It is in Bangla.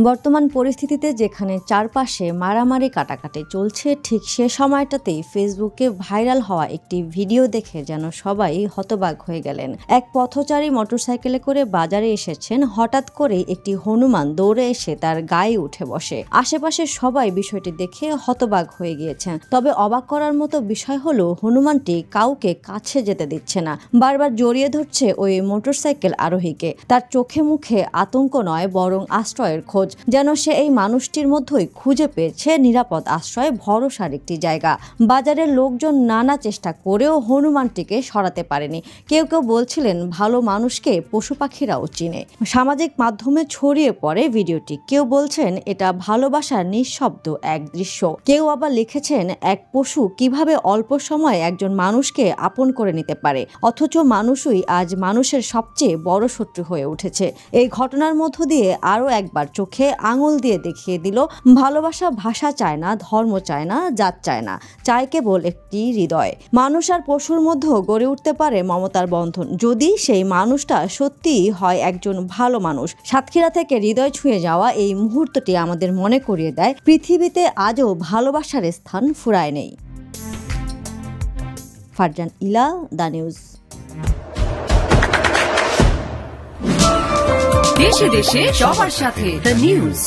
বর্তমান পরিস্থিতিতে যেখানে চারপাশে মারামারি কাটাকাটি চলছে, ঠিক সে সময়টাতেই ফেসবুকে ভাইরাল হওয়া একটি ভিডিও দেখে যেন সবাই হতবাক হয়ে গেলেন। এক পথচারী মোটরসাইকেলে করে বাজারে এসেছেন, হঠাৎ করেই একটি হনুমান দৌড়ে এসে তার গায়ে উঠে বসে। আশেপাশে সবাই বিষয়টি দেখে হতবাক হয়ে গিয়েছেন। তবে অবাক করার মতো বিষয় হলো, হনুমানটি কাউকে কাছে যেতে দিচ্ছে না, বারবার জড়িয়ে ধরছে ওই মোটরসাইকেল আরোহীকে। তার চোখে মুখে আতঙ্ক নয়, বরং আশ্রয়ের খোঁজ, যেন সে এই মানুষটির মধ্যেই খুঁজে পেয়েছে নিরাপদ আশ্রয়, ভরসার একটি জায়গা। বাজারের লোকজন নানা চেষ্টা করেও হনুমানটিকে সরাতে পারেনি। কেউ কেউ বলছিলেন ভালো মানুষকে পশু পাখিরাও চিনে। সামাজিক মাধ্যমে ছড়িয়ে পড়ে ভিডিওটি। কেউ বলছেন এটা ভালোবাসার নিঃশব্দ এক দৃশ্য। কেউ আবার লিখেছেন এক পশু কিভাবে অল্প সময়ে একজন মানুষকে আপন করে নিতে পারে, অথচ মানুষই আজ মানুষের সবচেয়ে বড় শত্রু হয়ে উঠেছে। এই ঘটনার মধ্য দিয়ে আরও একবার চোখে আঙুল দিয়ে দেখিয়ে দিল, ভালোবাসা ভাষা চায় না, ধর্ম চায় না, জাত চায় না, চায় কেবল একটি হৃদয়। মানুষ আর পশুর মধ্যেও গড়ে উঠতে পারে মমতার বন্ধন, যদি সেই মানুষটা সত্যিই হয় একজন ভালো মানুষ। সাতক্ষীরা থেকে হৃদয় ছুঁয়ে যাওয়া এই মুহূর্তটি আমাদের মনে করিয়ে দেয়, পৃথিবীতে আজও ভালোবাসার স্থান ফুরায় নেই। ফারজান ইলা, দ্য নিউজ। দেশে দেশে সবার সাথে, দ্য নিউজ।